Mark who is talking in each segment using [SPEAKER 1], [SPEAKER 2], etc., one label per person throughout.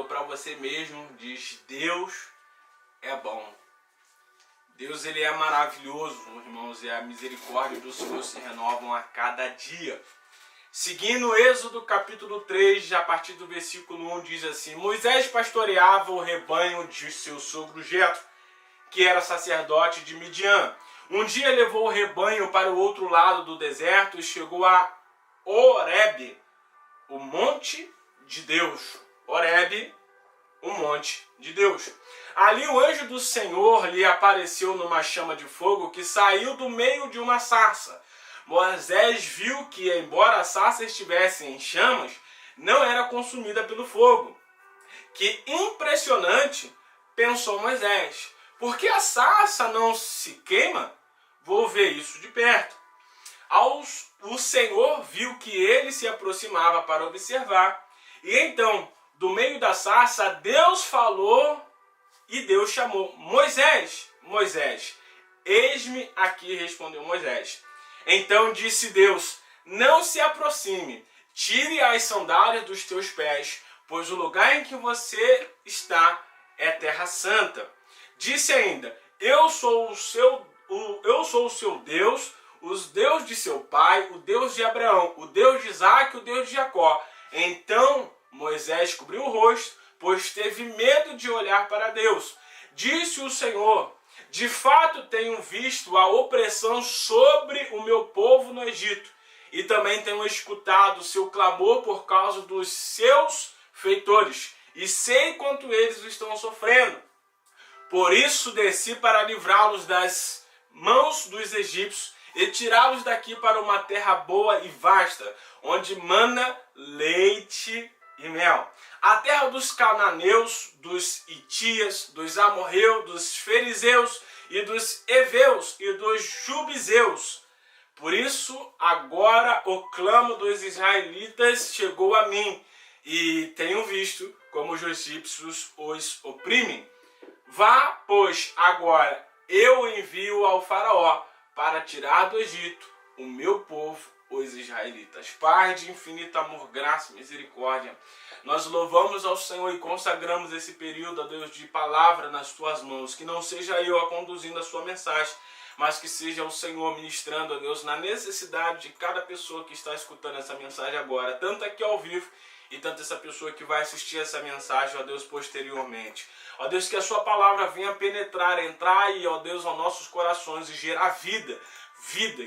[SPEAKER 1] para você mesmo, diz: Deus é bom. Deus, ele é maravilhoso, irmãos, e a misericórdia do Senhor se renovam a cada dia. Seguindo Êxodo capítulo 3, a partir do versículo 1, diz assim: Moisés pastoreava o rebanho de seu sogro Jetro, que era sacerdote de Midian. Um dia levou o rebanho para o outro lado do deserto e chegou a Horebe, o monte de Deus. Horebe, o monte de Deus. Ali o anjo do Senhor lhe apareceu numa chama de fogo que saiu do meio de uma sarça. Moisés viu que, embora a sarça estivesse em chamas, não era consumida pelo fogo. Que impressionante, pensou Moisés. Por que a sarça não se queima? Vou ver isso de perto. O Senhor viu que ele se aproximava para observar. E então, do meio da sarça, Deus falou e Deus chamou: Moisés, Moisés. Eis-me aqui, respondeu Moisés. Então disse Deus: não se aproxime, tire as sandálias dos teus pés, pois o lugar em que você está é terra santa. Disse ainda: eu sou o seu Deus, o Deus de seu pai, o Deus de Abraão, o Deus de Isaque, o Deus de Jacó. Então Moisés cobriu o rosto, pois teve medo de olhar para Deus. Disse o Senhor: de fato tenho visto a opressão sobre o meu povo no Egito, e também tenho escutado o seu clamor por causa dos seus feitores, e sei quanto eles estão sofrendo. Por isso desci para livrá-los das mãos dos egípcios e tirá-los daqui para uma terra boa e vasta, onde mana leite e mel. A terra dos cananeus, dos itias, dos amorreus, dos fariseus e dos heveus e dos jubizeus. Por isso agora o clamor dos israelitas chegou a mim, e tenho visto como os egípcios os oprimem. Vá, pois, agora eu envio ao faraó para tirar do Egito o meu povo, os israelitas. Pai de infinito amor, graça e misericórdia, nós louvamos ao Senhor e consagramos esse período, ó Deus, de palavra nas tuas mãos. Que não seja eu a conduzindo a sua mensagem, mas que seja o Senhor ministrando, ó Deus, na necessidade de cada pessoa que está escutando essa mensagem agora, tanto aqui ao vivo e tanto essa pessoa que vai assistir essa mensagem, ó Deus, posteriormente. Ó Deus, que a sua palavra venha penetrar, entrar aí, ó Deus, aos nossos corações e gerar vida,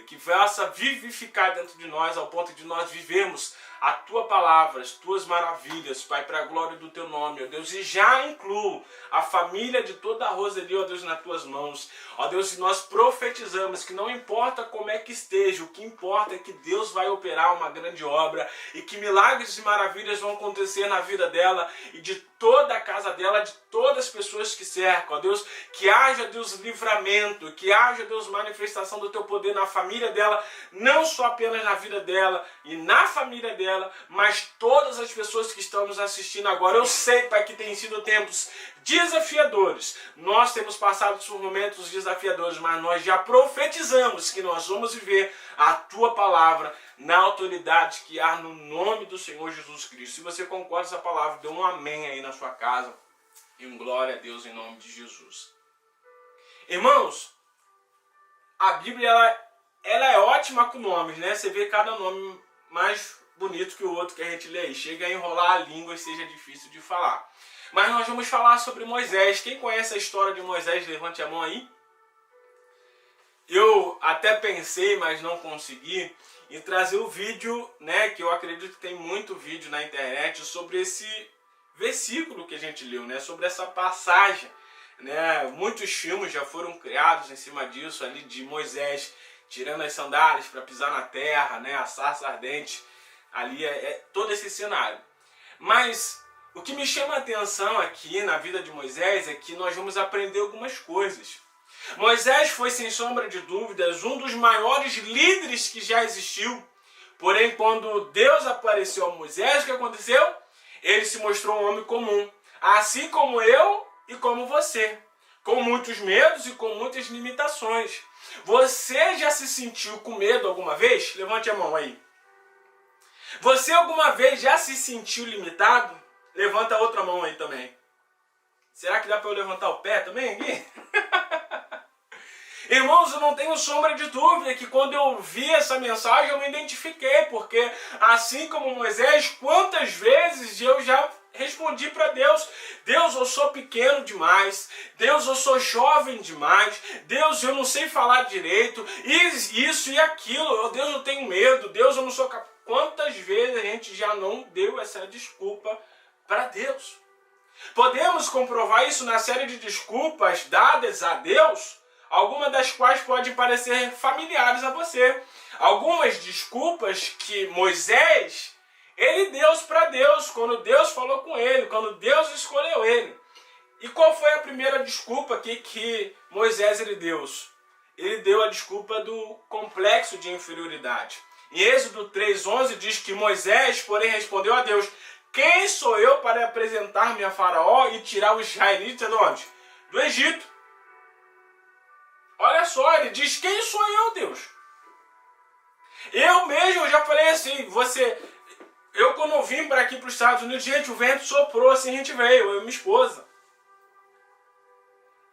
[SPEAKER 1] que faça vivificar dentro de nós, ao ponto de nós vivermos a tua palavra, as tuas maravilhas, Pai, para a glória do teu nome, ó Deus, e já incluo a família de toda a Roseli, ó Deus, nas tuas mãos. Ó Deus, e nós profetizamos que não importa como é que esteja, o que importa é que Deus vai operar uma grande obra e que milagres e maravilhas vão acontecer na vida dela e de toda a casa dela, de todas as pessoas que cercam, ó Deus, que haja, Deus, livramento, que haja, Deus, manifestação do teu poder na família dela, não só apenas na vida dela e na família dela, mas todas as pessoas que estão nos assistindo agora. Eu sei, Pai, que tem sido tempos desafiadores. Nós temos passado por momentos desafiadores, mas nós já profetizamos que nós vamos viver a tua palavra na autoridade que há no nome do Senhor Jesus Cristo. Se você concorda com essa palavra, dê um amém aí na sua casa e um glória a Deus em nome de Jesus. Irmãos, a Bíblia ela é ótima com nomes, né? Você vê cada nome mais bonito que o outro que a gente lê aí. Chega a enrolar a língua e seja difícil de falar. Mas nós vamos falar sobre Moisés. Quem conhece a história de Moisés, levante a mão aí. Eu até pensei, mas não consegui, em trazer o vídeo, né, que eu acredito que tem muito vídeo na internet sobre esse versículo que a gente leu, né, sobre essa passagem, né. Muitos filmes já foram criados em cima disso, ali de Moisés tirando as sandálias para pisar na terra, né, a sarça ardente, ali é todo esse cenário. Mas o que me chama a atenção aqui na vida de Moisés é que nós vamos aprender algumas coisas. Moisés foi, sem sombra de dúvidas, um dos maiores líderes que já existiu. Porém, quando Deus apareceu a Moisés, o que aconteceu? Ele se mostrou um homem comum, assim como eu e como você, com muitos medos e com muitas limitações. Você já se sentiu com medo alguma vez? Levante a mão aí. Você alguma vez já se sentiu limitado? Levanta a outra mão aí também. Será que dá para eu levantar o pé também aqui? Irmãos, eu não tenho sombra de dúvida que quando eu vi essa mensagem eu me identifiquei, porque assim como Moisés, quantas vezes eu já respondi para Deus: Deus, eu sou pequeno demais, Deus, eu sou jovem demais, Deus, eu não sei falar direito, isso e aquilo, Deus, eu tenho medo, Deus, eu não sou capaz. Quantas vezes a gente já não deu essa desculpa para Deus? Podemos comprovar isso na série de desculpas dadas a Deus, algumas das quais podem parecer familiares a você. Algumas desculpas que Moisés, ele deu para Deus, quando Deus falou com ele, quando Deus escolheu ele. E qual foi a primeira desculpa que Moisés ele deu? Ele deu a desculpa do complexo de inferioridade. Em Êxodo 3:11 diz que Moisés, porém, respondeu a Deus: quem sou eu para apresentar-me a Faraó e tirar os israelitas de onde? Do Egito. Olha só, ele diz: quem sou eu, Deus? Eu mesmo já falei assim, eu quando eu vim para aqui para os Estados Unidos, gente, o vento soprou, assim a gente veio, eu e minha esposa.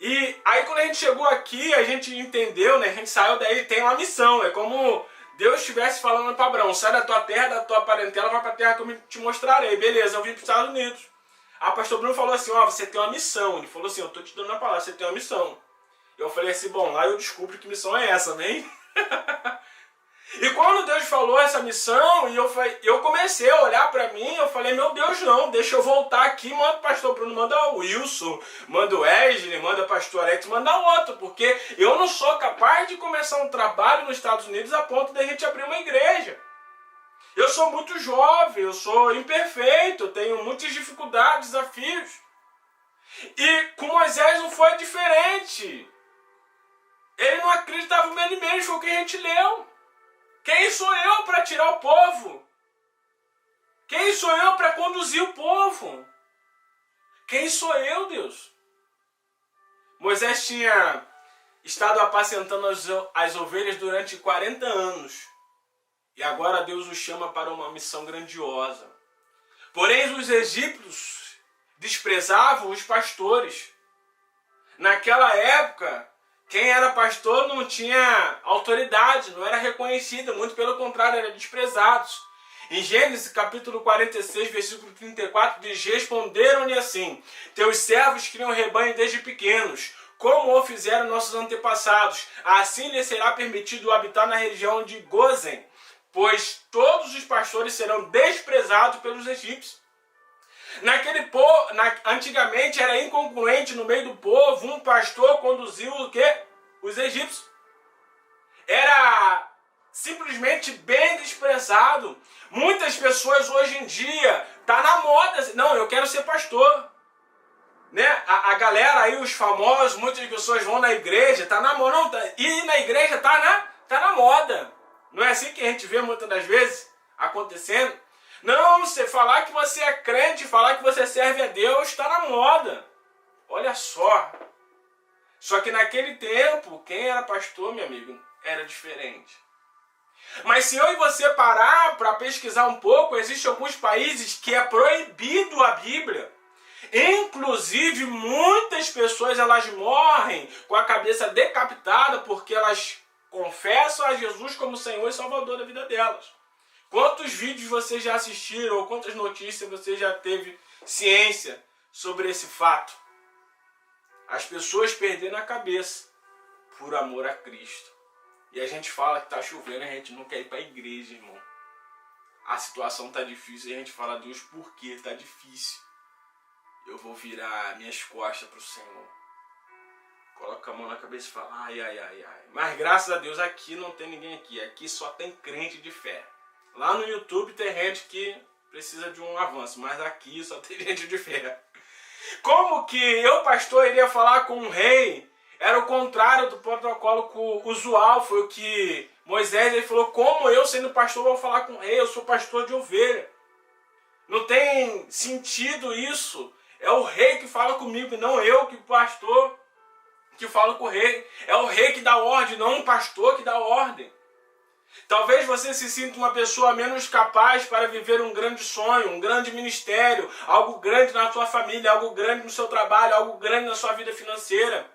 [SPEAKER 1] E aí quando a gente chegou aqui, a gente entendeu, né? A gente saiu daí, tem uma missão, é como Deus estivesse falando para Abraão: sai da tua terra, da tua parentela, vai para a terra que eu te mostrarei. Beleza, eu vim para os Estados Unidos. A pastor Bruno falou assim: ó, você tem uma missão. Ele falou assim: eu tô te dando a palavra, você tem uma missão. Eu falei assim: bom, lá eu descubro que missão é essa, amém? E quando Deus falou essa missão, e eu comecei a olhar para mim, eu falei: meu Deus, não, deixa eu voltar aqui, manda o pastor Bruno, manda o Wilson, manda o Wesley, manda o pastor Alex, manda outro, porque eu não sou capaz de começar um trabalho nos Estados Unidos a ponto de a gente abrir uma igreja. Eu sou muito jovem, eu sou imperfeito, eu tenho muitas dificuldades, desafios. E com Moisés não foi diferente. Ele não acreditava nele mesmo, foi o que a gente leu. Quem sou eu para tirar o povo? Quem sou eu para conduzir o povo? Quem sou eu, Deus? Moisés tinha estado apacentando as ovelhas durante 40 anos. E agora Deus o chama para uma missão grandiosa. Porém, os egípcios desprezavam os pastores. Naquela época, quem era pastor não tinha autoridade, não era reconhecido, muito pelo contrário, era desprezado. Em Gênesis capítulo 46, versículo 34, diz: responderam-lhe assim: teus servos criam rebanho desde pequenos, como o fizeram nossos antepassados. Assim lhes será permitido habitar na região de Gozen, pois todos os pastores serão desprezados pelos egípcios. Antigamente era incongruente no meio do povo um pastor conduzir o quê? Os egípcios. Era simplesmente bem desprezado. Muitas pessoas hoje em dia tá na moda. Não, eu quero ser pastor. Né? A galera aí, os famosos, muitas pessoas vão na igreja, tá na moda. Não, ir na igreja tá na moda. Não é assim que a gente vê muitas das vezes acontecendo? Não, você falar que você é crente, falar que você serve a Deus, está na moda. Olha só. Só que naquele tempo, quem era pastor, meu amigo, era diferente. Mas se eu e você parar para pesquisar um pouco, existem alguns países que é proibido a Bíblia. Inclusive, muitas pessoas elas morrem com a cabeça decapitada porque elas confessam a Jesus como Senhor e Salvador da vida delas. Quantos vídeos vocês já assistiram ou quantas notícias você já teve ciência sobre esse fato? As pessoas perderam a cabeça por amor a Cristo. E a gente fala que está chovendo e a gente não quer ir para a igreja, irmão. A situação está difícil e a gente fala: Deus, por que está difícil? Eu vou virar minhas costas para o Senhor. Coloca a mão na cabeça e fala: ai, ai, ai, ai. Mas graças a Deus aqui não tem ninguém aqui. Aqui só tem crente de fé. Lá no YouTube tem gente que precisa de um avanço, mas aqui só tem gente de fé. Como que eu, pastor, iria falar com um rei? Era o contrário do protocolo usual. Foi o que Moisés ele falou: como eu, sendo pastor, vou falar com o rei? Eu sou pastor de ovelha. Não tem sentido isso. É o rei que fala comigo, não eu, que pastor, que falo com o rei. É o rei que dá ordem, não um pastor que dá ordem. Talvez você se sinta uma pessoa menos capaz para viver um grande sonho, um grande ministério, algo grande na sua família, algo grande no seu trabalho, algo grande na sua vida financeira.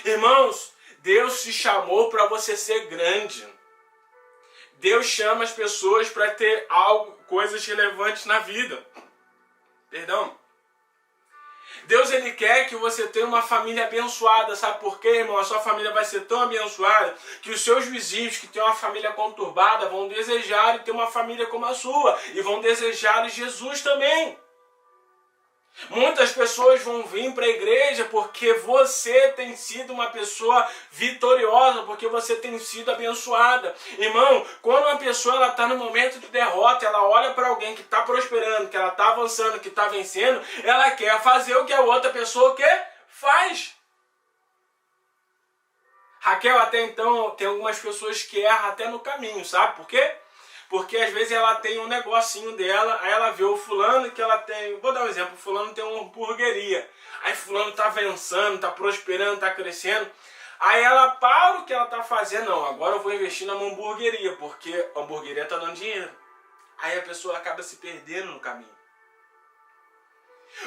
[SPEAKER 1] Irmãos, Deus te chamou para você ser grande. Deus chama as pessoas para ter coisas relevantes na vida. Perdão. Deus, ele quer que você tenha uma família abençoada. Sabe por quê, irmão? A sua família vai ser tão abençoada que os seus vizinhos que têm uma família conturbada vão desejar ter uma família como a sua. E vão desejar Jesus também. Muitas pessoas vão vir para a igreja porque você tem sido uma pessoa vitoriosa, porque você tem sido abençoada. Irmão, quando uma pessoa está no momento de derrota, ela olha para alguém que está prosperando, que ela está avançando, que está vencendo, ela quer fazer o que a outra pessoa faz. Raquel, até então, tem algumas pessoas que erram até no caminho, sabe por quê? Porque às vezes ela tem um negocinho dela, aí ela vê o fulano que ela tem... Vou dar um exemplo, o fulano tem uma hamburgueria. Aí fulano tá avançando, tá prosperando, tá crescendo. Aí ela para o que ela tá fazendo. Não, agora eu vou investir numa hamburgueria, porque a hamburgueria tá dando dinheiro. Aí a pessoa acaba se perdendo no caminho.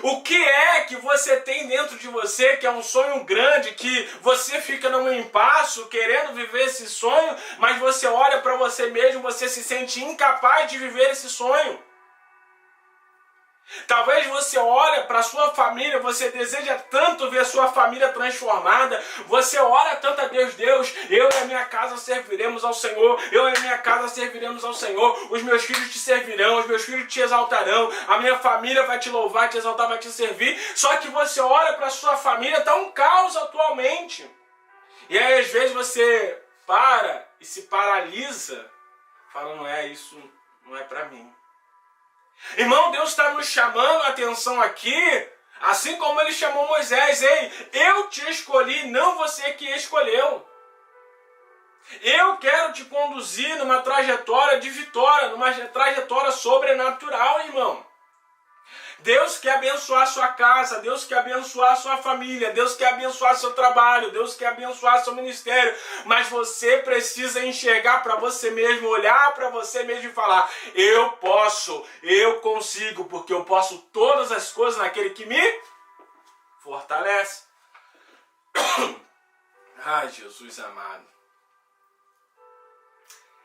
[SPEAKER 1] O que é que você tem dentro de você que é um sonho grande, que você fica num impasse querendo viver esse sonho, mas você olha para você mesmo, você se sente incapaz de viver esse sonho? Talvez você olhe para a sua família, você deseja tanto ver a sua família transformada, você ora tanto a Deus, eu e a minha casa serviremos ao Senhor, eu e a minha casa serviremos ao Senhor, os meus filhos te servirão, os meus filhos te exaltarão, a minha família vai te louvar, te exaltar, vai te servir, só que você olha para a sua família, está um caos atualmente. E aí às vezes você para e se paralisa, fala, isso não é para mim. Irmão, Deus está nos chamando a atenção aqui, assim como ele chamou Moisés. Ei, eu te escolhi, não você que escolheu. Eu quero te conduzir numa trajetória de vitória, numa trajetória sobrenatural, irmão. Deus quer abençoar a sua casa, Deus quer abençoar a sua família, Deus quer abençoar seu trabalho, Deus quer abençoar seu ministério, mas você precisa enxergar para você mesmo, olhar para você mesmo e falar, eu posso, eu consigo, porque eu posso todas as coisas naquele que me fortalece. Ai, Jesus amado.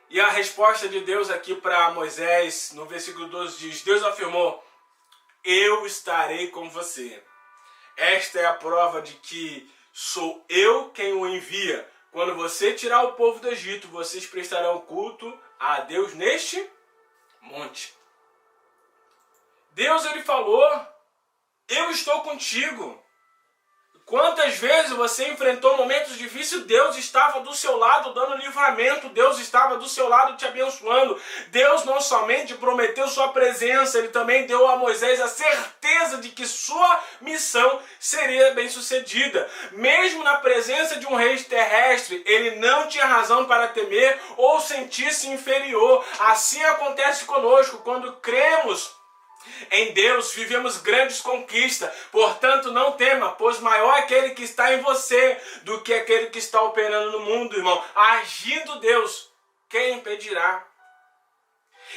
[SPEAKER 1] E a resposta de Deus aqui para Moisés, no versículo 12 diz, Deus afirmou, eu estarei com você. Esta é a prova de que sou eu quem o envia. Quando você tirar o povo do Egito, vocês prestarão culto a Deus neste monte. Deus, ele falou, eu estou contigo. Quantas vezes você enfrentou momentos difíceis, Deus estava do seu lado dando livramento, Deus estava do seu lado te abençoando. Deus não somente prometeu sua presença, ele também deu a Moisés a certeza de que sua missão seria bem sucedida. Mesmo na presença de um rei terrestre, ele não tinha razão para temer ou sentir-se inferior. Assim acontece conosco quando cremos em Deus, vivemos grandes conquistas, portanto não tema, pois maior é aquele que está em você do que aquele que está operando no mundo, irmão. Agindo Deus, quem impedirá?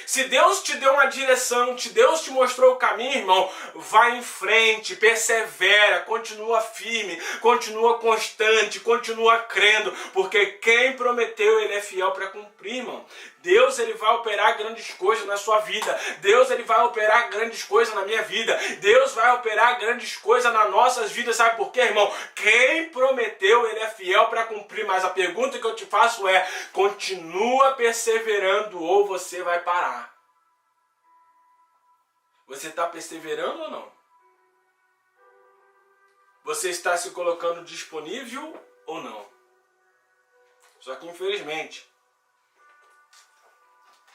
[SPEAKER 1] Se Deus te deu uma direção, Deus te mostrou o caminho, irmão, vai em frente, persevera, continua firme, continua constante, continua crendo, porque quem prometeu, ele é fiel para cumprir, irmão. Deus, ele vai operar grandes coisas na sua vida. Deus, ele vai operar grandes coisas na minha vida. Deus vai operar grandes coisas nas nossas vidas. Sabe por quê, irmão? Quem prometeu, ele é fiel para cumprir. Mas a pergunta que eu te faço é, continua perseverando ou você vai parar? Você está perseverando ou não? Você está se colocando disponível ou não? Só que infelizmente,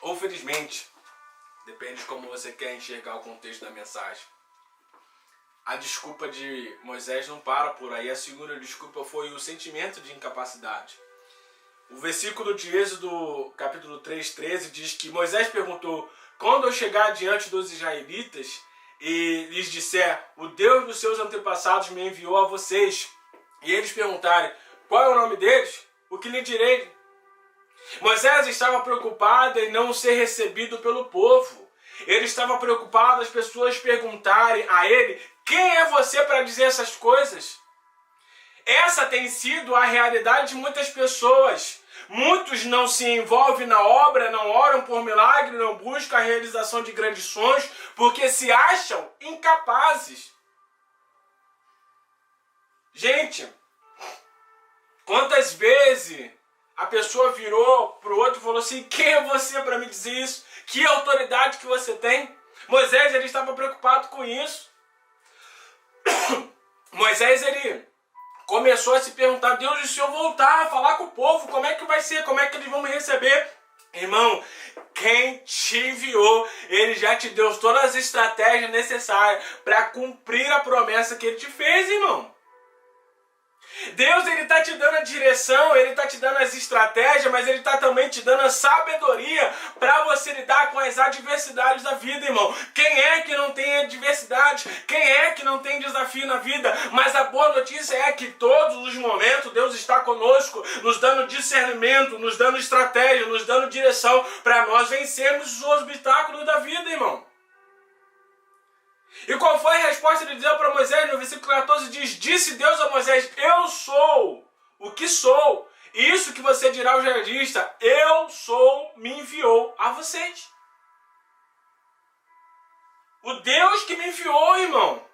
[SPEAKER 1] ou felizmente, depende de como você quer enxergar o contexto da mensagem, a desculpa de Moisés não para por aí. A segunda desculpa foi o sentimento de incapacidade. O versículo de Êxodo, capítulo 3:13, diz que Moisés perguntou, quando eu chegar diante dos israelitas e lhes disser, o Deus dos seus antepassados me enviou a vocês, e eles perguntarem, qual é o nome deles? O que lhe direi? Moisés estava preocupado em não ser recebido pelo povo. Ele estava preocupado as pessoas perguntarem a ele: quem é você para dizer essas coisas? Essa tem sido a realidade de muitas pessoas. Muitos não se envolvem na obra, não oram por milagre, não buscam a realização de grandes sonhos, porque se acham incapazes. Gente, quantas vezes a pessoa virou para o outro e falou assim: quem é você para me dizer isso? Que autoridade que você tem? Moisés, ele estava preocupado com isso. Moisés, ele começou a se perguntar: Deus, e se eu voltar a falar com o povo, como é que vai ser? Como é que eles vão me receber? Irmão, quem te enviou, ele já te deu todas as estratégias necessárias para cumprir a promessa que ele te fez, irmão. Deus, ele está te dando a direção, ele está te dando as estratégias, mas ele está também te dando a sabedoria para você lidar com as adversidades da vida, irmão. Quem é que não tem adversidade? Quem é que não tem desafio na vida? Mas a boa notícia é que todos os momentos Deus está conosco, nos dando discernimento, nos dando estratégia, nos dando direção para nós vencermos os obstáculos da vida, irmão. E qual foi a resposta de Deus para Moisés? No versículo 14 diz: disse Deus a Moisés: eu sou o que sou. Isso que você dirá ao jardineiro: eu sou, me enviou a vocês. O Deus que me enviou, irmão.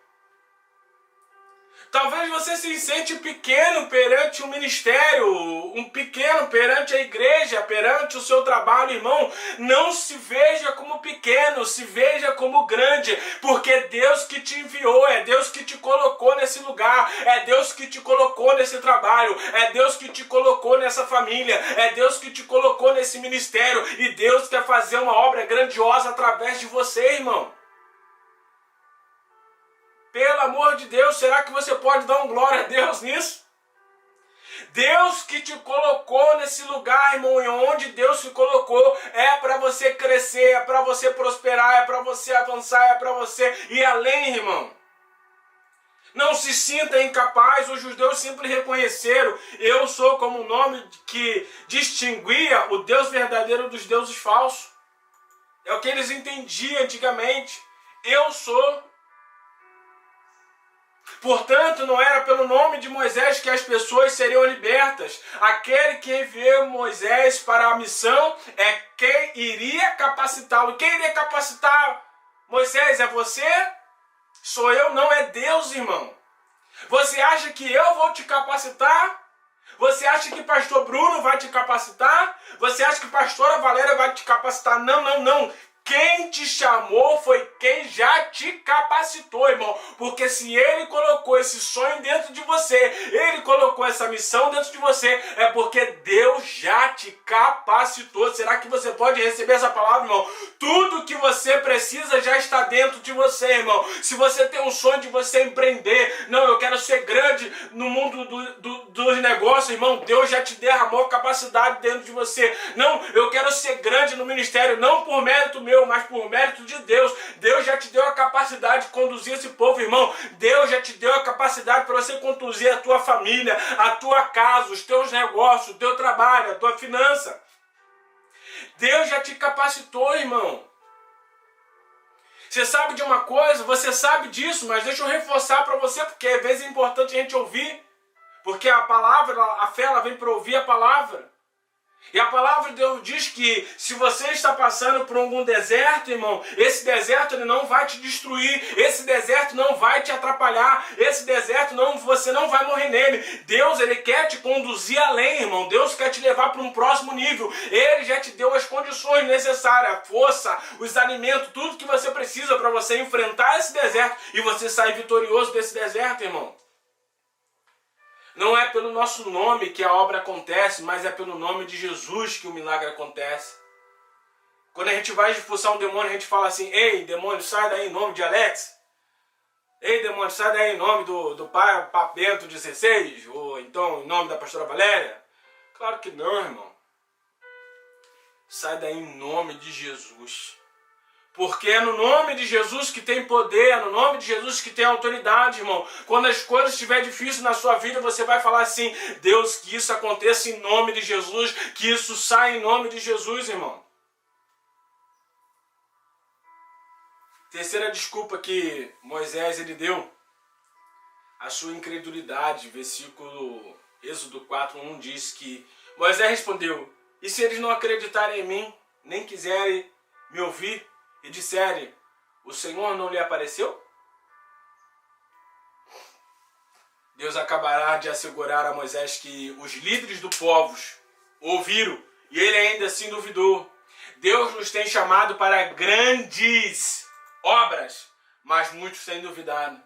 [SPEAKER 1] Talvez você se sente pequeno perante o ministério, um pequeno perante a igreja, perante o seu trabalho, irmão. Não se veja como pequeno, se veja como grande, porque é Deus que te enviou, é Deus que te colocou nesse lugar, é Deus que te colocou nesse trabalho, é Deus que te colocou nessa família, é Deus que te colocou nesse ministério, e Deus quer fazer uma obra grandiosa através de você, irmão. Pelo amor de Deus, será que você pode dar um glória a Deus nisso? Deus que te colocou nesse lugar, irmão, e onde Deus te colocou é para você crescer, é para você prosperar, é para você avançar, é para você ir além, irmão. Não se sinta incapaz. Os judeus sempre reconheceram: eu sou, como o nome que distinguia o Deus verdadeiro dos deuses falsos. É o que eles entendiam antigamente. Eu sou. Portanto, não era pelo nome de Moisés que as pessoas seriam libertas. Aquele que enviou Moisés para a missão é quem iria capacitá-lo. Quem iria capacitar Moisés? É você? Sou eu? Não, é Deus, irmão. Você acha que eu vou te capacitar? Você acha que pastor Bruno vai te capacitar? Você acha que pastora Valéria vai te capacitar? Não, não, não. Quem te chamou foi quem já te capacitou, irmão. Porque se ele colocou esse sonho dentro de você, ele colocou essa missão dentro de você, é porque Deus já te capacitou. Será que você pode receber essa palavra, irmão? Tudo que você precisa já está dentro de você, irmão. Se você tem um sonho de você empreender, não, eu quero ser grande no mundo dos negócios, irmão, Deus já te derramou capacidade dentro de você. Não, eu quero ser grande no ministério, não por mérito meu, mas por mérito de Deus. Deus já te deu a capacidade de conduzir esse povo, irmão. Deus já te deu a capacidade para você conduzir a tua família, a tua casa, os teus negócios, o teu trabalho, a tua finança. Deus já te capacitou, irmão. Você sabe de uma coisa? Você sabe disso, mas deixa eu reforçar para você, porque às vezes é importante a gente ouvir. Porque a palavra, a fé, ela vem para ouvir a palavra. E a palavra de Deus diz que se você está passando por algum deserto, irmão, esse deserto ele não vai te destruir, esse deserto não vai te atrapalhar, esse deserto você não vai morrer nele. Deus, ele quer te conduzir além, irmão. Deus quer te levar para um próximo nível. Ele já te deu as condições necessárias, a força, os alimentos, tudo que você precisa para você enfrentar esse deserto e você sair vitorioso desse deserto, irmão. Não é pelo nosso nome que a obra acontece, mas é pelo nome de Jesus que o milagre acontece. Quando a gente vai expulsar um demônio, a gente fala assim: ei, demônio, sai daí em nome de Alex. Ei, demônio, sai daí em nome do pai Bento 16, ou então em nome da pastora Valéria. Claro que não, irmão. Sai daí em nome de Jesus. Porque é no nome de Jesus que tem poder, é no nome de Jesus que tem autoridade, irmão. Quando as coisas estiverem difíceis na sua vida, você vai falar assim: Deus, que isso aconteça em nome de Jesus, que isso saia em nome de Jesus, irmão. Terceira desculpa que Moisés ele deu, a sua incredulidade. Versículo Êxodo 4:1 diz que Moisés respondeu: e se eles não acreditarem em mim, nem quiserem me ouvir, e disserem: o Senhor não lhe apareceu? Deus acabará de assegurar a Moisés que os líderes do povo ouviram, e ele ainda assim duvidou. Deus nos tem chamado para grandes obras, mas muitos têm duvidado.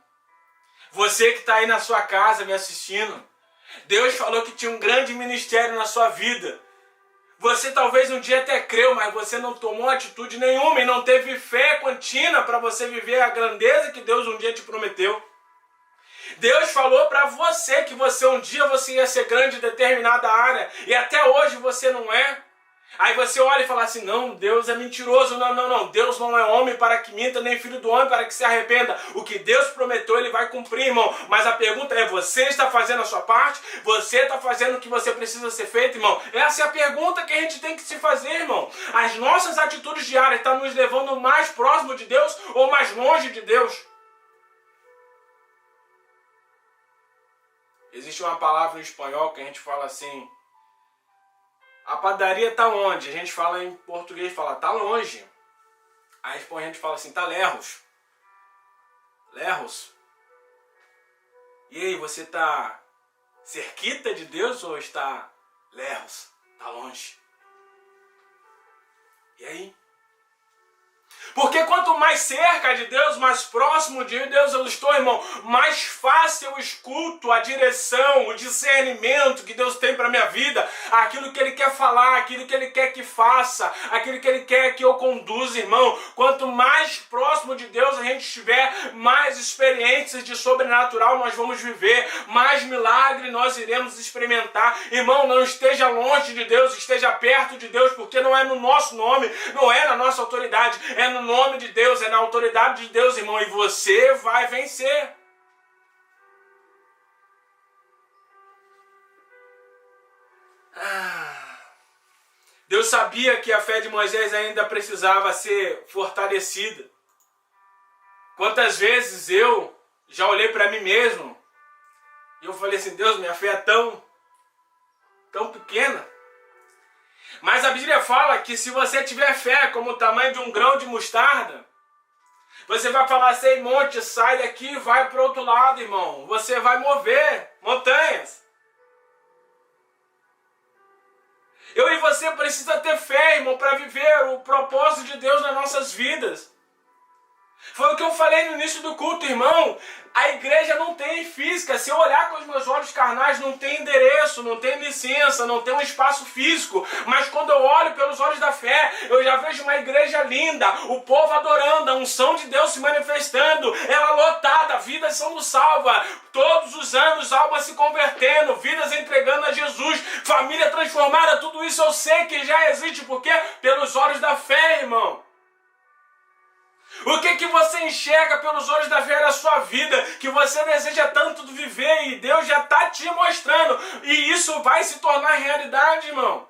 [SPEAKER 1] Você que está aí na sua casa me assistindo, Deus falou que tinha um grande ministério na sua vida. Você talvez um dia até creu, mas você não tomou atitude nenhuma e não teve fé contínua para você viver a grandeza que Deus um dia te prometeu. Deus falou para você que um dia você ia ser grande em determinada área e até hoje você não é. Aí você olha e fala assim: não, Deus é mentiroso. Não. Deus não é homem para que minta, nem filho do homem para que se arrependa. O que Deus prometeu, ele vai cumprir, irmão. Mas a pergunta é: você está fazendo a sua parte? Você está fazendo o que você precisa ser feito, irmão? Essa é a pergunta que a gente tem que se fazer, irmão. As nossas atitudes diárias estão nos levando mais próximo de Deus ou mais longe de Deus? Existe uma palavra em espanhol que a gente fala assim: a padaria tá onde? A gente fala em português, fala tá longe. Aí a gente fala assim, tá lerros. Lerros. E aí, você tá cerquita de Deus ou está lerros? Tá longe. E aí? Porque quanto mais cerca de Deus, mais próximo de Deus eu estou, irmão, mais fácil eu escuto a direção, o discernimento que Deus tem para minha vida, aquilo que Ele quer falar, aquilo que Ele quer que faça, aquilo que Ele quer que eu conduza, irmão. Quanto mais próximo de Deus a gente estiver, mais experiências de sobrenatural nós vamos viver, mais milagre nós iremos experimentar. Irmão, não esteja longe de Deus, esteja perto de Deus, porque não é no nosso nome, não é na nossa autoridade, é no nome de Deus, é na autoridade de Deus, irmão, e você vai vencer. Deus sabia que a fé de Moisés ainda precisava ser fortalecida. Quantas vezes eu já olhei para mim mesmo e eu falei assim: Deus, minha fé é tão pequena. Mas a Bíblia fala que se você tiver fé como o tamanho de um grão de mostarda, você vai falar assim: monte, sai daqui e vai para o outro lado, irmão. Você vai mover montanhas. Eu e você precisa ter fé, irmão, para viver o propósito de Deus nas nossas vidas. Foi o que eu falei no início do culto, irmão. A igreja não tem física. Se eu olhar com os meus olhos carnais, não tem endereço, não tem licença, não tem um espaço físico. Mas quando eu olho pelos olhos da fé, eu já vejo uma igreja linda, o povo adorando, a unção de Deus se manifestando, ela lotada, vidas sendo salvas, todos os anos almas se convertendo, vidas entregando a Jesus, família transformada. Tudo isso eu sei que já existe, porque pelos olhos da fé, irmão. O que você enxerga pelos olhos da fé da sua vida, que você deseja tanto viver, e Deus já está te mostrando, e isso vai se tornar realidade, irmão.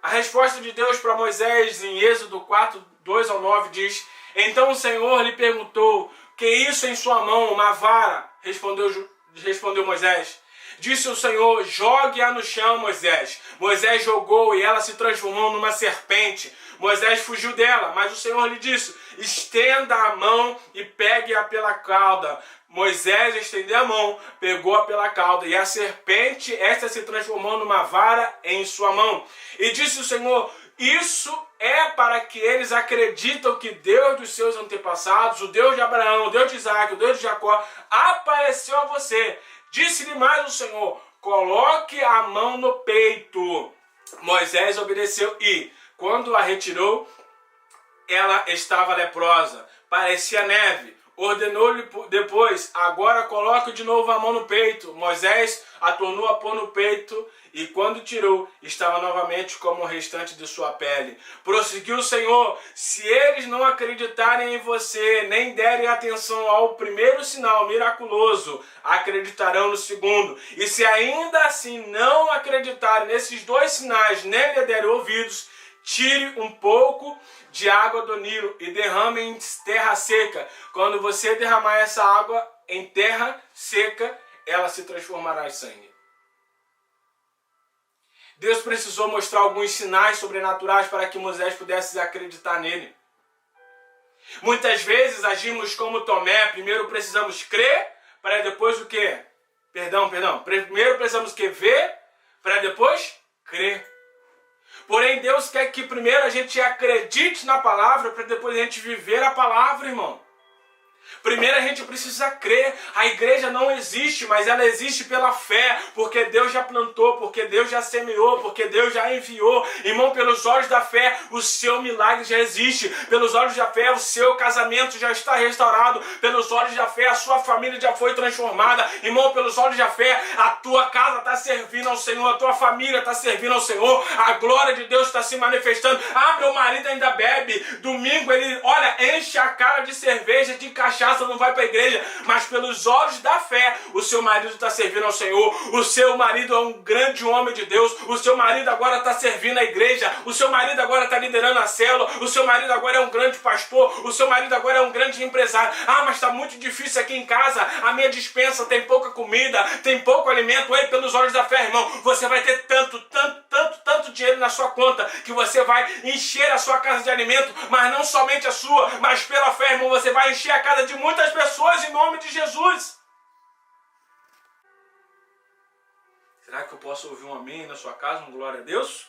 [SPEAKER 1] A resposta de Deus para Moisés em Êxodo 4, 2-9 diz: então o Senhor lhe perguntou: que isso em sua mão? Uma vara? Respondeu Moisés. Disse o Senhor: jogue-a no chão, Moisés. Moisés jogou e ela se transformou numa serpente. Moisés fugiu dela, mas o Senhor lhe disse: estenda a mão e pegue-a pela cauda. Moisés estendeu a mão, pegou-a pela cauda, e a serpente, esta se transformou numa vara em sua mão. E disse o Senhor: isso é para que eles acreditam que Deus dos seus antepassados, o Deus de Abraão, o Deus de Isaac, o Deus de Jacó, apareceu a você. Disse-lhe mais o Senhor: coloque a mão no peito. Moisés obedeceu e, quando a retirou, ela estava leprosa, parecia neve. Ordenou-lhe depois, agora coloque de novo a mão no peito. Moisés a tornou a pôr no peito, e quando tirou, estava novamente como o restante de sua pele. Prosseguiu o Senhor: se eles não acreditarem em você, nem derem atenção ao primeiro sinal miraculoso, acreditarão no segundo. E se ainda assim não acreditarem nesses dois sinais, nem lhe derem ouvidos, tire um pouco de água do Nilo e derrame em terra seca. Quando você derramar essa água em terra seca, ela se transformará em sangue. Deus precisou mostrar alguns sinais sobrenaturais para que Moisés pudesse acreditar nele. Muitas vezes agimos como Tomé. Primeiro precisamos crer, para depois o quê? Perdão. Primeiro precisamos ver, para depois crer. Porém, Deus quer que primeiro a gente acredite na palavra, para depois a gente viver a palavra, irmão. Primeiro a gente precisa crer. A igreja não existe, mas ela existe pela fé, porque Deus já plantou, porque Deus já semeou, porque Deus já enviou. Irmão, pelos olhos da fé, o seu milagre já existe. Pelos olhos da fé, o seu casamento já está restaurado. Pelos olhos da fé, a sua família já foi transformada. Irmão, pelos olhos da fé, a tua casa está servindo ao Senhor, a tua família está servindo ao Senhor. A glória de Deus está se manifestando. Ah, meu marido ainda bebe. Domingo ele, enche a cara de cerveja, de cachaça, não vai para a igreja, mas pelos olhos da fé, o seu marido está servindo ao Senhor. O seu marido é um grande homem de Deus. O seu marido agora está servindo a igreja. O seu marido agora está liderando a célula. O seu marido agora é um grande pastor. O seu marido agora é um grande empresário. Ah, mas está muito difícil aqui em casa. A minha despensa tem pouca comida, tem pouco alimento. Ei, pelos olhos da fé, irmão, você vai ter tanto dinheiro na sua conta que você vai encher a sua casa de alimento, mas não somente a sua, mas pela fé, irmão, você vai encher a casa de muitas pessoas em nome de Jesus. Será que eu posso ouvir um amém na sua casa, um glória a Deus?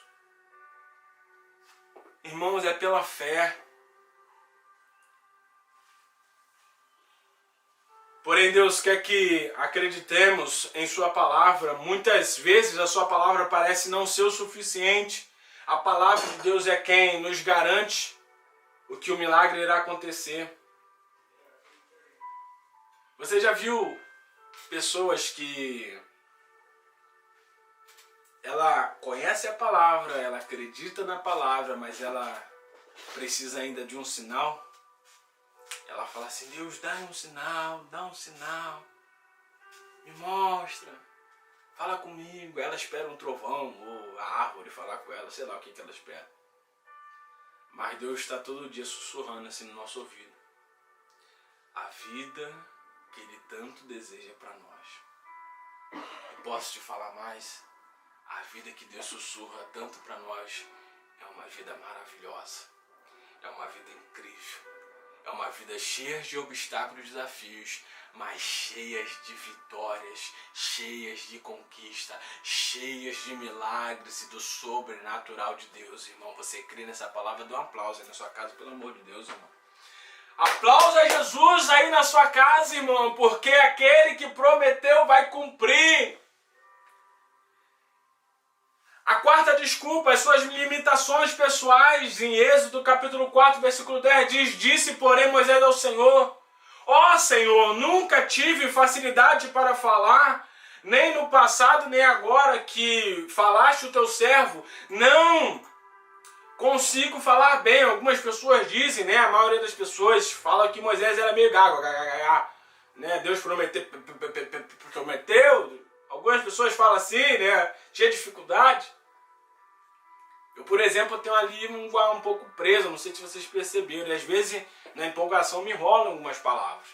[SPEAKER 1] Irmãos, é pela fé. Porém, Deus quer que acreditemos em sua palavra. Muitas vezes a sua palavra parece não ser o suficiente. A palavra de Deus é quem nos garante o que o milagre irá acontecer. Você já viu pessoas que ela conhece a palavra, ela acredita na palavra, mas ela precisa ainda de um sinal? Ela fala assim: Deus, dá um sinal, me mostra, fala comigo. Ela espera um trovão ou a árvore falar com ela, sei lá o que ela espera. Mas Deus está todo dia sussurrando assim no nosso ouvido: a vida que Ele tanto deseja para nós. E posso te falar mais? A vida que Deus sussurra tanto para nós é uma vida maravilhosa, é uma vida incrível. É uma vida cheia de obstáculos e desafios, mas cheias de vitórias, cheias de conquista, cheias de milagres e do sobrenatural de Deus, irmão. Você crê nessa palavra? Dê um aplauso aí na sua casa, pelo amor de Deus, irmão. Aplausa Jesus aí na sua casa, irmão, porque aquele que prometeu vai cumprir. A quarta desculpa, as suas limitações pessoais, em Êxodo capítulo 4, versículo 10, diz: disse, porém, Moisés ao Senhor: ó Senhor, nunca tive facilidade para falar, nem no passado, nem agora que falaste o teu servo, não consigo falar bem. Algumas pessoas dizem, né, a maioria das pessoas fala que Moisés era meio gago, né, Deus prometeu, algumas pessoas falam assim, né, tinha dificuldade. Eu, por exemplo, tenho a língua um pouco presa, não sei se vocês perceberam, e às vezes na empolgação me enrolam algumas palavras.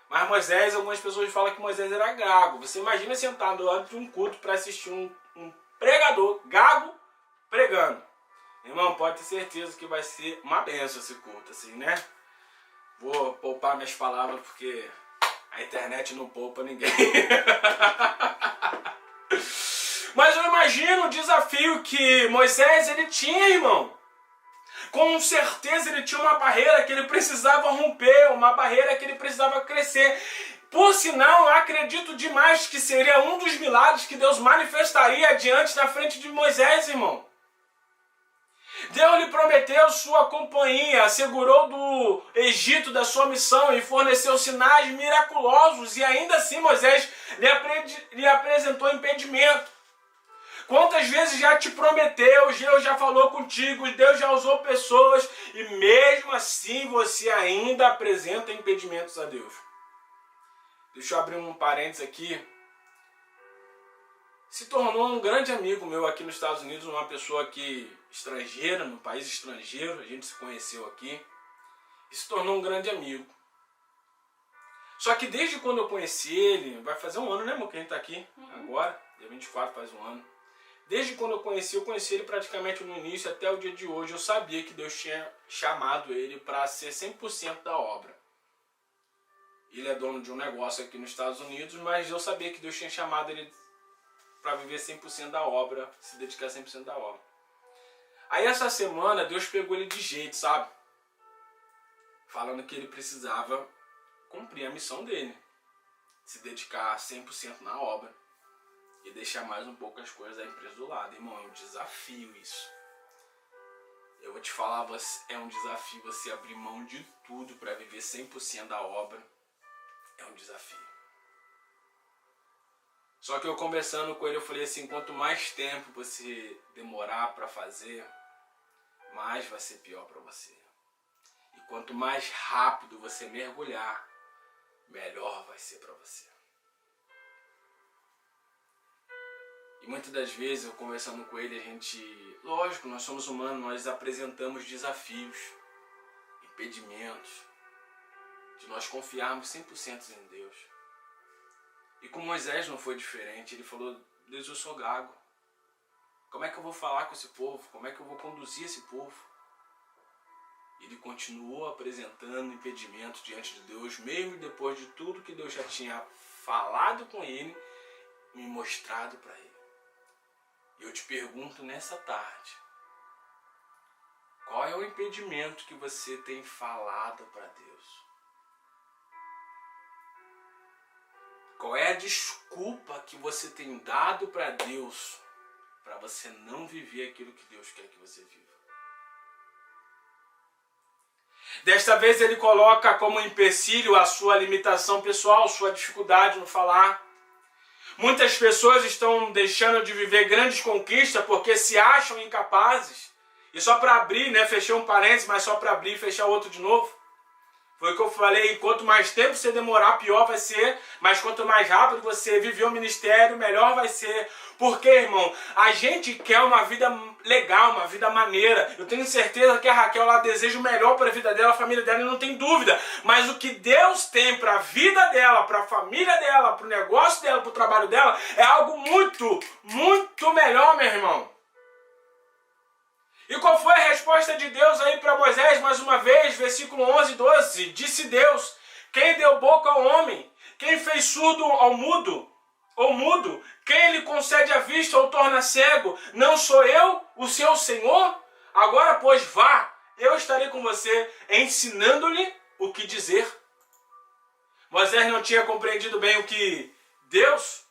[SPEAKER 1] Mas Moisés, algumas pessoas falam que Moisés era gago. Você imagina sentado antes de um culto para assistir um pregador gago pregando. Irmão, pode ter certeza que vai ser uma benção esse culto, assim, né? Vou poupar minhas palavras porque a internet não poupa ninguém. Mas eu imagino o desafio que Moisés ele tinha, irmão. Com certeza ele tinha uma barreira que ele precisava romper, uma barreira que ele precisava crescer. Por sinal, eu acredito demais que seria um dos milagres que Deus manifestaria adiante na frente de Moisés, irmão. Deus lhe prometeu sua companhia, assegurou do Egito da sua missão e forneceu sinais miraculosos, e ainda assim Moisés lhe apresentou impedimento. Quantas vezes já te prometeu, Deus já falou contigo, Deus já usou pessoas, e mesmo assim você ainda apresenta impedimentos a Deus. Deixa eu abrir um parênteses aqui. Se tornou um grande amigo meu aqui nos Estados Unidos, uma pessoa aqui estrangeira, num país estrangeiro, a gente se conheceu aqui, e se tornou um grande amigo. Só que desde quando eu conheci ele, vai fazer um ano, né, amor, que a gente tá aqui agora, dia 24 faz um ano. Desde quando eu conheci ele praticamente no início até o dia de hoje, eu sabia que Deus tinha chamado ele para ser 100% da obra. Ele é dono de um negócio aqui nos Estados Unidos, mas eu sabia que Deus tinha chamado ele para viver 100% da obra, se dedicar 100% da obra. Aí essa semana Deus pegou ele de jeito, sabe? Falando que ele precisava cumprir a missão dele, se dedicar 100% na obra e deixar mais um pouco as coisas da empresa do lado. Irmão, é um desafio isso. Eu vou te falar, é um desafio você abrir mão de tudo para viver 100% da obra. É um desafio. Só que eu conversando com ele, eu falei assim, quanto mais tempo você demorar para fazer, mais vai ser pior para você. E quanto mais rápido você mergulhar, melhor vai ser para você. E muitas das vezes, eu conversando com ele, a gente... Lógico, nós somos humanos, nós apresentamos desafios, impedimentos, de nós confiarmos 100% em Deus. E com Moisés não foi diferente. Ele falou, Deus, eu sou gago. Como é que eu vou falar com esse povo? Como é que eu vou conduzir esse povo? Ele continuou apresentando impedimentos diante de Deus, mesmo depois de tudo que Deus já tinha falado com ele, me mostrado para ele. E eu te pergunto nessa tarde, qual é o impedimento que você tem falado para Deus? Qual é a desculpa que você tem dado para Deus para você não viver aquilo que Deus quer que você viva? Desta vez ele coloca como empecilho a sua limitação pessoal, sua dificuldade no falar. Muitas pessoas estão deixando de viver grandes conquistas porque se acham incapazes. E só para abrir, né, fechei um parênteses, mas só para abrir e fechar outro de novo. Foi o que eu falei, quanto mais tempo você demorar, pior vai ser. Mas quanto mais rápido você viver o ministério, melhor vai ser. Porque, irmão, a gente quer uma vida legal, uma vida maneira. Eu tenho certeza que a Raquel lá deseja o melhor para a vida dela, a família dela, e não tem dúvida. Mas o que Deus tem para a vida dela, para a família dela, para o negócio dela, para o trabalho dela, é algo muito, muito melhor, meu irmão. E qual foi a resposta de Deus aí para Moisés? Mais uma vez, versículo 11 e 12. Disse Deus, quem deu boca ao homem? Quem fez surdo ao mudo? Ou mudo? Quem lhe concede a vista ou torna cego? Não sou eu, o seu Senhor? Agora, pois, vá, eu estarei com você, ensinando-lhe o que dizer. Moisés não tinha compreendido bem o que Deus,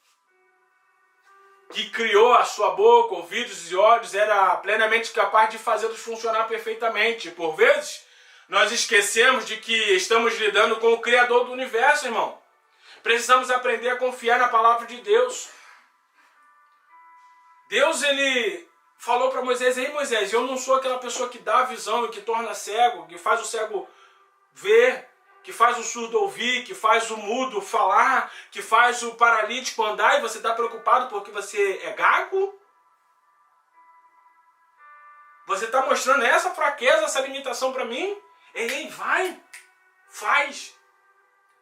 [SPEAKER 1] que criou a sua boca, ouvidos e olhos, era plenamente capaz de fazê-los funcionar perfeitamente. Por vezes, nós esquecemos de que estamos lidando com o Criador do universo, irmão. Precisamos aprender a confiar na palavra de Deus. Deus, ele falou para Moisés, ei Moisés, eu não sou aquela pessoa que dá a visão e que torna cego, que faz o cego ver, que faz o surdo ouvir, que faz o mudo falar, que faz o paralítico andar, e você está preocupado porque você é gago? Você está mostrando essa fraqueza, essa limitação para mim? Ei, vai, faz.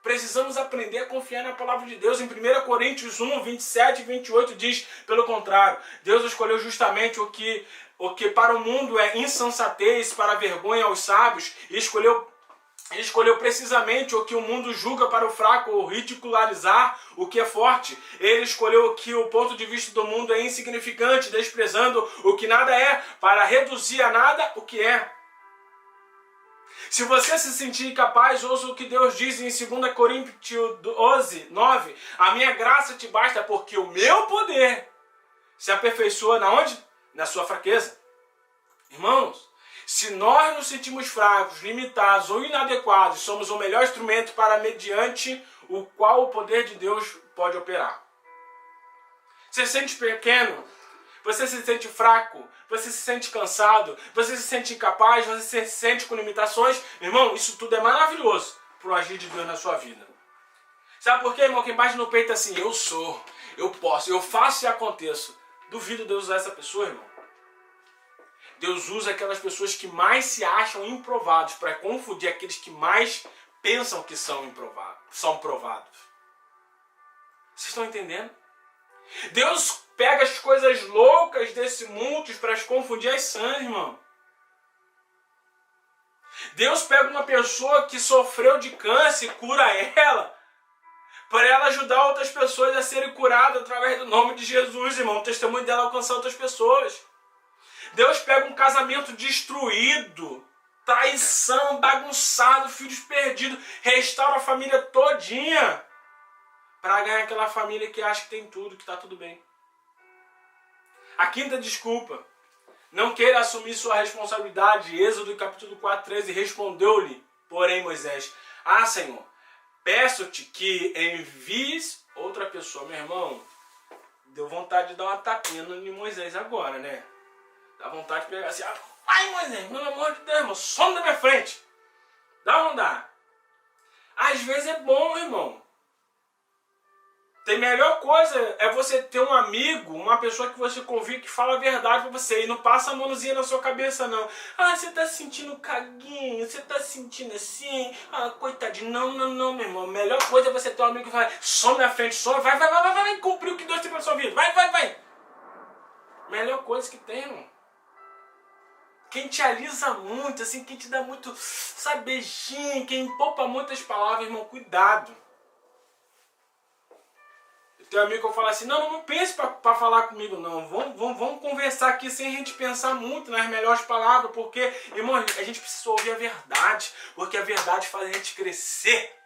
[SPEAKER 1] Precisamos aprender a confiar na palavra de Deus. Em 1 Coríntios 1, 27 e 28 diz, pelo contrário, Deus escolheu justamente o que para o mundo é insensatez, para a vergonha aos sábios, e Ele escolheu precisamente o que o mundo julga para o fraco, ou ridicularizar o que é forte. Ele escolheu que o ponto de vista do mundo é insignificante, desprezando o que nada é, para reduzir a nada o que é. Se você se sentir incapaz, ouça o que Deus diz em 2 Coríntios 11, 9. A minha graça te basta, porque o meu poder se aperfeiçoa na onde? Na sua fraqueza. Irmãos, se nós nos sentimos fracos, limitados ou inadequados, somos o melhor instrumento para mediante o qual o poder de Deus pode operar. Você se sente pequeno? Você se sente fraco? Você se sente cansado? Você se sente incapaz? Você se sente com limitações? Irmão, isso tudo é maravilhoso para o agir de Deus na sua vida. Sabe por quê, irmão? Quem bate no peito assim, eu sou, eu posso, eu faço e aconteço. Duvido Deus usar essa pessoa, irmão. Deus usa aquelas pessoas que mais se acham improvados para confundir aqueles que mais pensam que são provados. Vocês estão entendendo? Deus pega as coisas loucas desse mundo para confundir as sãs, irmão. Deus pega uma pessoa que sofreu de câncer e cura ela, para ela ajudar outras pessoas a serem curadas através do nome de Jesus, irmão. O testemunho dela alcançar outras pessoas. Deus pega um casamento destruído, traição, bagunçado, filhos perdidos, restaura a família todinha, para ganhar aquela família que acha que tem tudo, que está tudo bem. A quinta desculpa: não queira assumir sua responsabilidade. Êxodo capítulo 4:13, respondeu-lhe, porém, Moisés: ah, Senhor, peço-te que envies outra pessoa. Meu irmão, deu vontade de dar uma tapinha em Moisés agora, né? Dá vontade de pegar assim, ai, Moisés, pelo amor de Deus, irmão, some da minha frente. Dá ou não dá? Às vezes é bom, irmão. Tem melhor coisa é você ter um amigo, uma pessoa que você confia, que fala a verdade pra você e não passa a mãozinha na sua cabeça, não. Ah, você tá sentindo caguinho, você tá sentindo assim, coitadinho. Não, meu irmão. A melhor coisa é você ter um amigo que fala, some na frente, some, vai, cumprir o que Deus tem pra sua vida. Vai. Melhor coisa que tem, irmão. Quem te alisa muito, assim, quem te dá muito, sabe, beijinho, quem poupa muitas palavras, irmão, cuidado. Tem um amigo que eu falo assim, não pense para falar comigo, não. Vamos conversar aqui sem a gente pensar muito nas melhores palavras, porque, irmão, a gente precisa ouvir a verdade, porque a verdade faz a gente crescer.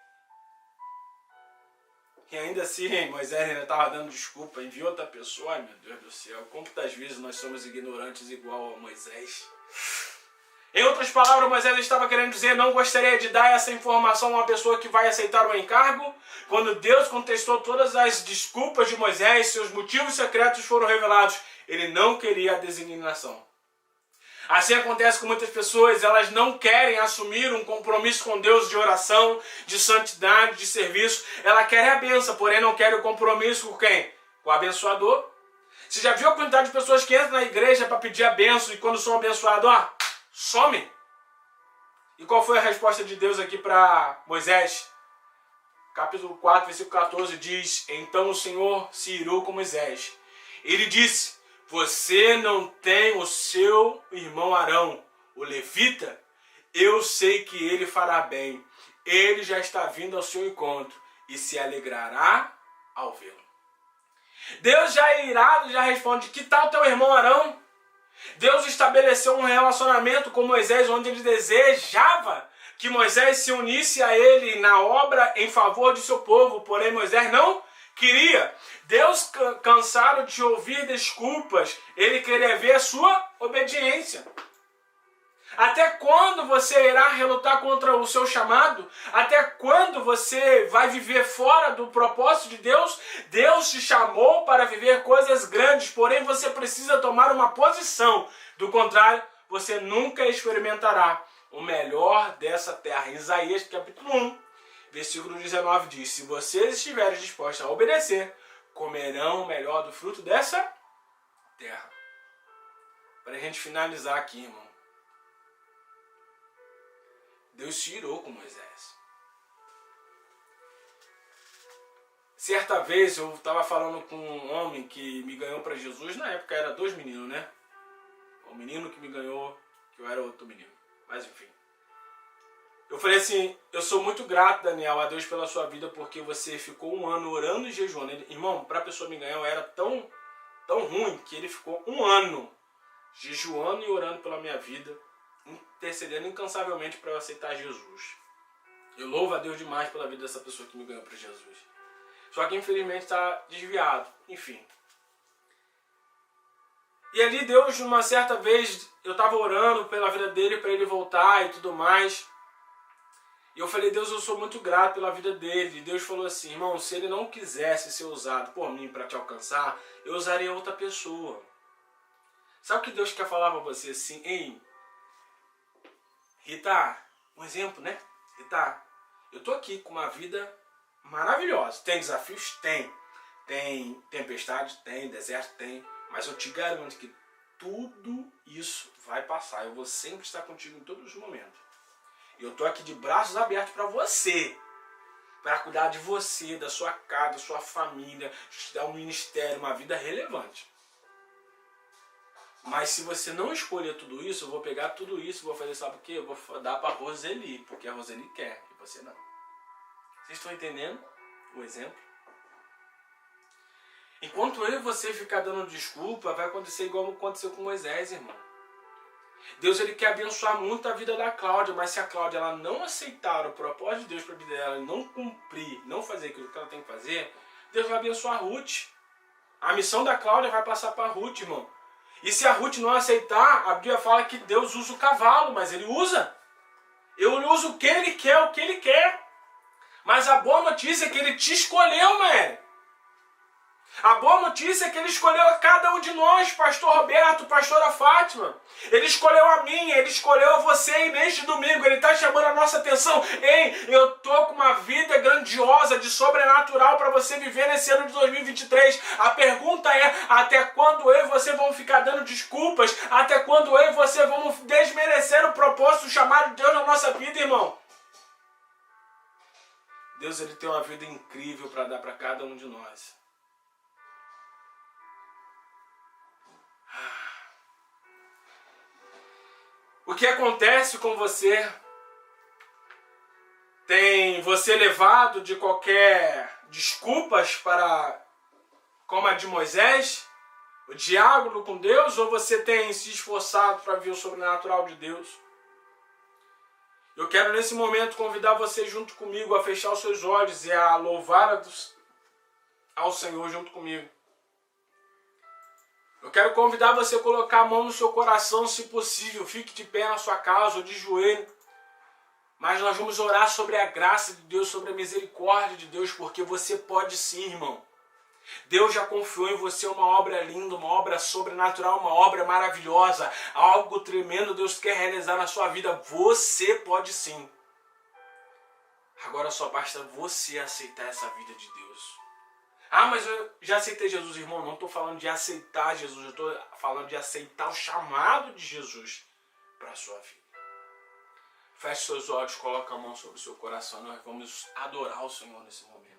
[SPEAKER 1] E ainda assim, Moisés ainda estava dando desculpa, enviou outra pessoa. Ai, meu Deus do céu, quantas vezes nós somos ignorantes igual a Moisés. Em outras palavras, Moisés estava querendo dizer, não gostaria de dar essa informação a uma pessoa que vai aceitar o encargo. Quando Deus contestou todas as desculpas de Moisés, seus motivos secretos foram revelados. Ele não queria a designação. Assim acontece com muitas pessoas, elas não querem assumir um compromisso com Deus de oração, de santidade, de serviço. Ela quer a bênção, porém não quer o compromisso com quem? Com o abençoador. Você já viu a quantidade de pessoas que entram na igreja para pedir a bênção e quando são abençoados, some? E qual foi a resposta de Deus aqui para Moisés? Capítulo 4, versículo 14 diz, então o Senhor se irou com Moisés. Ele disse, você não tem o seu irmão Arão, o levita? Eu sei que ele fará bem. Ele já está vindo ao seu encontro e se alegrará ao vê-lo. Deus já irado, já responde, que tal teu irmão Arão? Deus estabeleceu um relacionamento com Moisés onde ele desejava que Moisés se unisse a ele na obra em favor de seu povo, porém Moisés não queria. Deus, cansado de ouvir desculpas, ele queria ver a sua obediência. Até quando você irá relutar contra o seu chamado? Até quando você vai viver fora do propósito de Deus? Deus te chamou para viver coisas grandes, porém você precisa tomar uma posição. Do contrário, você nunca experimentará o melhor dessa terra. Em Isaías capítulo 1, versículo 19 diz, se vocês estiverem dispostos a obedecer, comerão o melhor do fruto dessa terra. Para a gente finalizar aqui, irmão. Deus se irou com Moisés. Certa vez eu estava falando com um homem que me ganhou para Jesus. Na época era 2 meninos, né? O menino que me ganhou, que eu era outro menino. Mas enfim. Eu falei assim, eu sou muito grato, Daniel, a Deus pela sua vida, porque você ficou 1 ano orando e jejuando. Irmão, para a pessoa me ganhar, eu era tão ruim que ele ficou 1 ano jejuando e orando pela minha vida, intercedendo incansavelmente para eu aceitar Jesus. Eu louvo a Deus demais pela vida dessa pessoa que me ganhou para Jesus. Só que infelizmente está desviado. Enfim. E ali Deus, numa certa vez, eu estava orando pela vida dele, para ele voltar e tudo mais. E eu falei, Deus, eu sou muito grato pela vida dele. E Deus falou assim, irmão, se ele não quisesse ser usado por mim para te alcançar, eu usaria outra pessoa. Sabe o que Deus quer falar para você assim? Ei, Rita, um exemplo, né? Rita, eu tô aqui com uma vida maravilhosa. Tem desafios? Tem. Tem tempestade? Tem. Deserto? Tem. Mas eu te garanto que tudo isso vai passar. Eu vou sempre estar contigo em todos os momentos. Eu tô aqui de braços abertos para você. Para cuidar de você, da sua casa, da sua família. Te dar um ministério, uma vida relevante. Mas se você não escolher tudo isso, eu vou pegar tudo isso e vou fazer, sabe o quê? Eu vou dar para Roseli, porque a Roseli quer e você não. Vocês estão entendendo o exemplo? Enquanto eu e você ficar dando desculpa, vai acontecer igual aconteceu com Moisés, irmão. Deus, ele quer abençoar muito a vida da Cláudia, mas se a Cláudia ela não aceitar o propósito de Deus para a vida dela, não cumprir, não fazer aquilo que ela tem que fazer, Deus vai abençoar a Ruth. A missão da Cláudia vai passar para a Ruth, irmão. E se a Ruth não aceitar, a Bíblia fala que Deus usa o cavalo, mas ele usa. Ele usa o que ele quer, o que ele quer. Mas a boa notícia é que ele te escolheu, Mary. A boa notícia é que ele escolheu a cada um de nós, pastor Roberto, pastora Fátima. Ele escolheu a mim, ele escolheu a você e neste domingo ele está chamando a nossa atenção. Ei, eu tô com uma vida grandiosa, de sobrenatural para você viver nesse ano de 2023. A pergunta é, até quando eu e você vamos ficar dando desculpas? Até quando eu e você vamos desmerecer o propósito, o chamado de Deus na nossa vida, irmão? Deus, ele tem uma vida incrível para dar para cada um de nós. O que acontece com você? Tem você levado de qualquer desculpas para, como a de Moisés, o diálogo com Deus, ou você tem se esforçado para ver o sobrenatural de Deus? Eu quero nesse momento convidar você junto comigo a fechar os seus olhos e a louvar ao Senhor junto comigo. Eu quero convidar você a colocar a mão no seu coração, se possível, fique de pé na sua casa ou de joelho. Mas nós vamos orar sobre a graça de Deus, sobre a misericórdia de Deus, porque você pode sim, irmão. Deus já confiou em você uma obra linda, uma obra sobrenatural, uma obra maravilhosa, algo tremendo Deus quer realizar na sua vida. Você pode sim. Agora só basta você aceitar essa vida de Deus. Ah, mas eu já aceitei Jesus, irmão. Não estou falando de aceitar Jesus, eu estou falando de aceitar o chamado de Jesus para a sua vida. Feche seus olhos, coloque a mão sobre o seu coração. Nós vamos adorar o Senhor nesse momento.